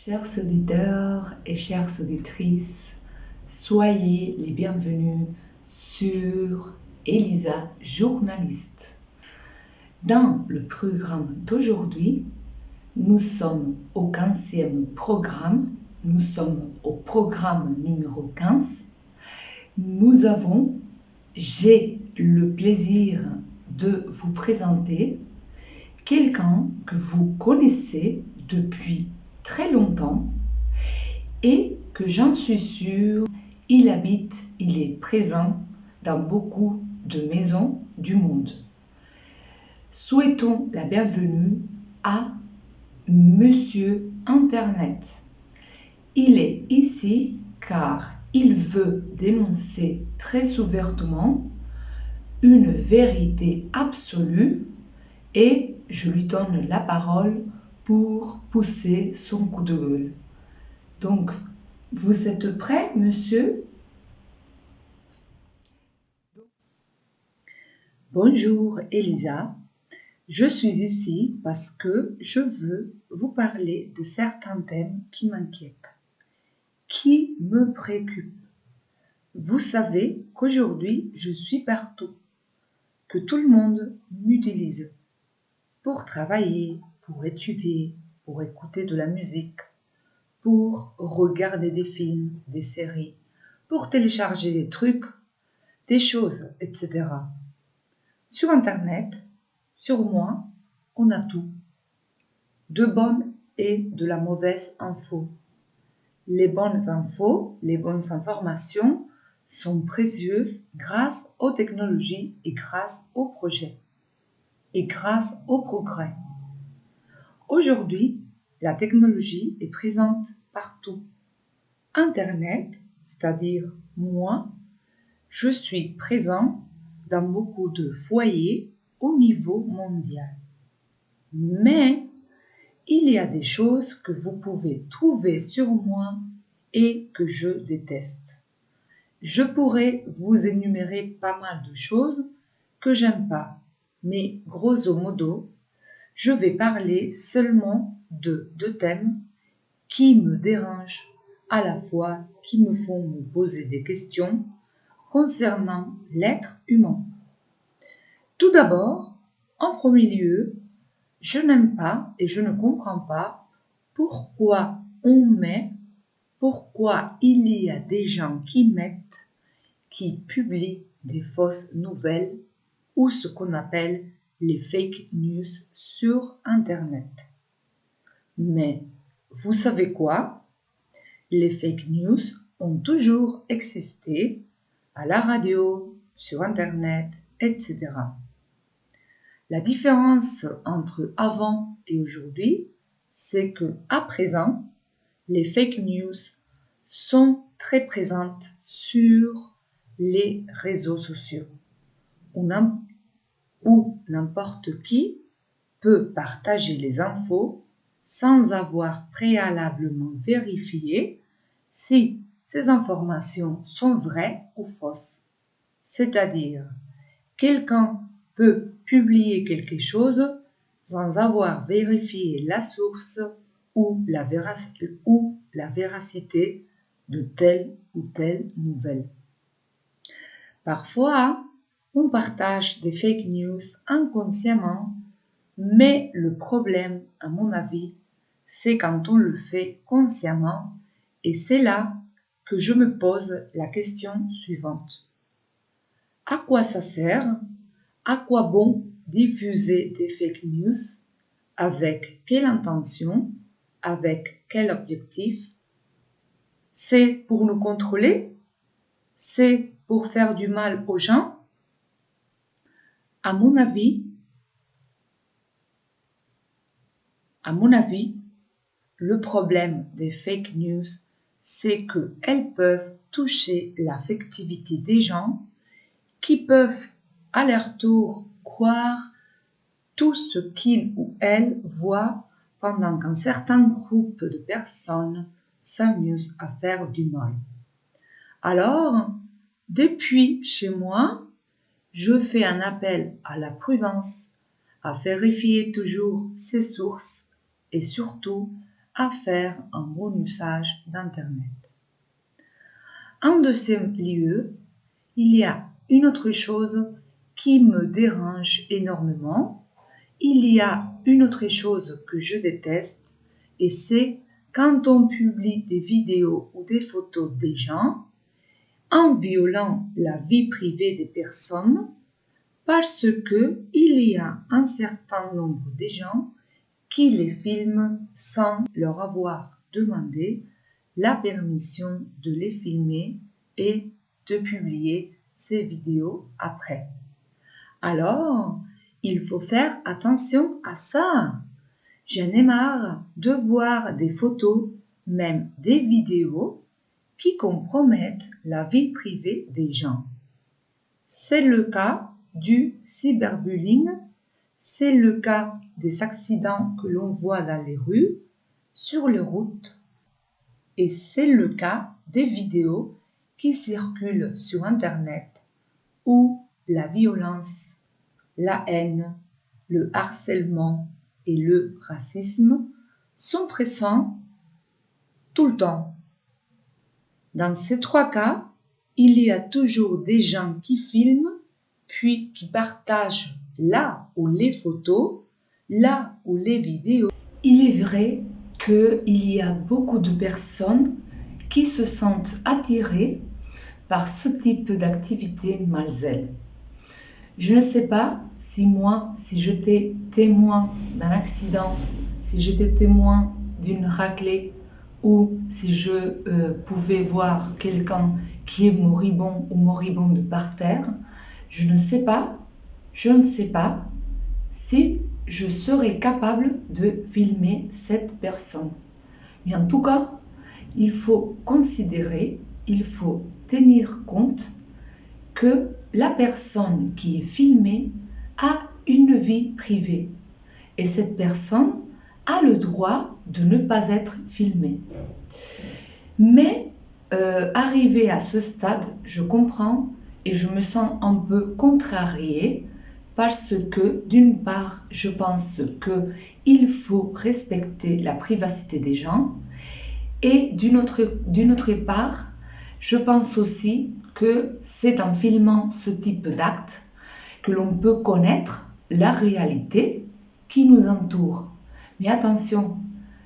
Chers auditeurs et chères auditrices, soyez les bienvenus sur Elisa, journaliste. Dans le programme d'aujourd'hui, nous sommes au 15e programme, nous sommes au programme numéro 15. J'ai le plaisir de vous présenter quelqu'un que vous connaissez depuis très longtemps et que j'en suis sûre, il est présent dans beaucoup de maisons du monde. Souhaitons la bienvenue à Monsieur Internet. Il est ici car il veut dénoncer très ouvertement une vérité absolue et je lui donne la parole pour pousser son coup de gueule. Donc, vous êtes prêt, monsieur? Bonjour, Elisa. Je suis ici parce que je veux vous parler de certains thèmes qui m'inquiètent, qui me préoccupent. Vous savez qu'aujourd'hui, je suis partout, que tout le monde m'utilise pour travailler, pour étudier, pour écouter de la musique, pour regarder des films, des séries, pour télécharger des trucs, des choses, etc. Sur Internet, sur moi, on a tout. De bonnes et de la mauvaise info. Les bonnes infos, les bonnes informations sont précieuses grâce aux technologies et grâce aux projets et grâce au progrès. Aujourd'hui, la technologie est présente partout. Internet, c'est-à-dire moi, je suis présent dans beaucoup de foyers au niveau mondial. Mais il y a des choses que vous pouvez trouver sur moi et que je déteste. Je pourrais vous énumérer pas mal de choses que j'aime pas, mais grosso modo, je vais parler seulement de deux thèmes qui me dérangent à la fois, qui me font me poser des questions concernant l'être humain. Tout d'abord, en premier lieu, je n'aime pas et je ne comprends pas pourquoi il y a des gens qui publient des fausses nouvelles ou ce qu'on appelle les fake news sur Internet. Mais vous savez quoi? Les fake news ont toujours existé à la radio, sur Internet, etc. La différence entre avant et aujourd'hui, c'est que à présent, les fake news sont très présentes sur les réseaux sociaux où n'importe qui peut partager les infos sans avoir préalablement vérifié si ces informations sont vraies ou fausses. C'est-à-dire, quelqu'un peut publier quelque chose sans avoir vérifié la source ou la véracité de telle ou telle nouvelle. Parfois, on partage des fake news inconsciemment, mais le problème, à mon avis, c'est quand on le fait consciemment, et c'est là que je me pose la question suivante. À quoi ça sert? À quoi bon diffuser des fake news? Avec quelle intention? Avec quel objectif? C'est pour nous contrôler? C'est pour faire du mal aux gens? À mon avis, le problème des fake news, c'est qu'elles peuvent toucher l'affectivité des gens qui peuvent à leur tour croire tout ce qu'ils ou elles voient pendant qu'un certain groupe de personnes s'amusent à faire du mal. Alors, depuis chez moi, je fais un appel à la prudence, à vérifier toujours ses sources et surtout à faire un bon usage d'Internet. En deuxième lieu, il y a une autre chose qui me dérange énormément. Il y a une autre chose que je déteste et c'est quand on publie des vidéos ou des photos des gens en violant la vie privée des personnes parce que il y a un certain nombre de gens qui les filment sans leur avoir demandé la permission de les filmer et de publier ces vidéos après. Alors, il faut faire attention à ça. J'en ai marre de voir des photos, même des vidéos, qui compromettent la vie privée des gens. C'est le cas du cyberbullying, c'est le cas des accidents que l'on voit dans les rues, sur les routes, et c'est le cas des vidéos qui circulent sur Internet où la violence, la haine, le harcèlement et le racisme sont présents tout le temps. Dans ces trois cas, il y a toujours des gens qui filment, puis qui partagent là où les photos, là où les vidéos. Il est vrai qu'il y a beaucoup de personnes qui se sentent attirées par ce type d'activité malsaine. Je ne sais pas si moi, si j'étais témoin d'un accident, si j'étais témoin d'une raclée ou si je pouvais voir quelqu'un qui est moribond ou moribonde par terre, je ne sais pas si je serais capable de filmer cette personne. Mais en tout cas, il faut considérer, il faut tenir compte que la personne qui est filmée a une vie privée et cette personne a le droit de ne pas être filmée. Mais arrivé à ce stade, je comprends et je me sens un peu contrariée parce que d'une part, je pense qu'il faut respecter la privacité des gens et d'une autre part, je pense aussi que c'est en filmant ce type d'acte que l'on peut connaître la réalité qui nous entoure. Mais attention,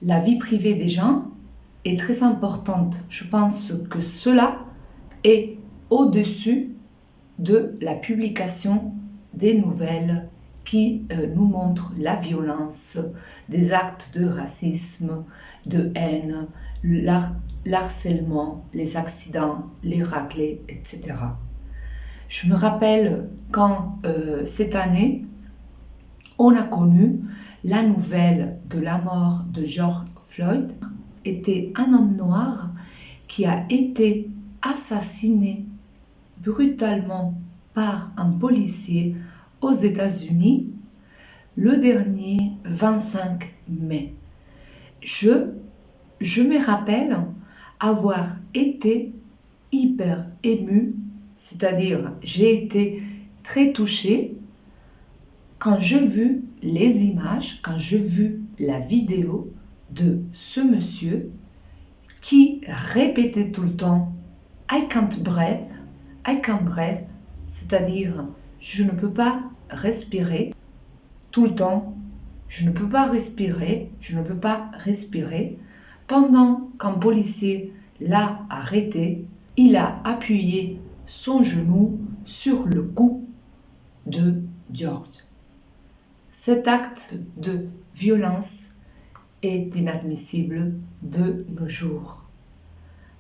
la vie privée des gens est très importante. Je pense que cela est au-dessus de la publication des nouvelles qui nous montrent la violence, des actes de racisme, de haine, l'harcèlement, les accidents, les raclées, etc. Je me rappelle quand cette année, on a connu la nouvelle de la mort de George Floyd, était un homme noir qui a été assassiné brutalement par un policier aux États-Unis le dernier 25 mai. Je me rappelle avoir été hyper émue, c'est-à-dire j'ai été très touchée quand j'ai vu les images, quand j'ai vu la vidéo de ce monsieur qui répétait tout le temps « I can't breathe », c'est-à-dire je ne peux pas respirer tout le temps, je ne peux pas respirer, pendant qu'un policier l'a arrêté, il a appuyé son genou sur le cou de George. Cet acte de violence est inadmissible de nos jours.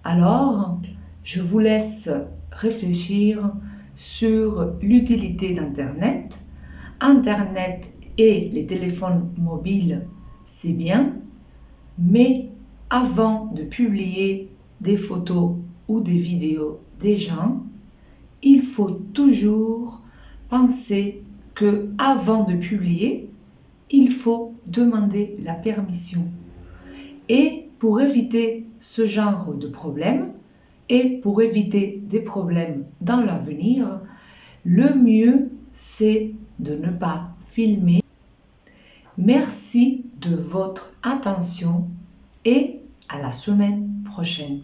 Alors, je vous laisse réfléchir sur l'utilité d'Internet. Internet et les téléphones mobiles, c'est bien, mais avant de publier des photos ou des vidéos des gens, il faut toujours penser que avant de publier, il faut demander la permission. Et pour éviter ce genre de problème, et pour éviter des problèmes dans l'avenir, le mieux c'est de ne pas filmer. Merci de votre attention et à la semaine prochaine.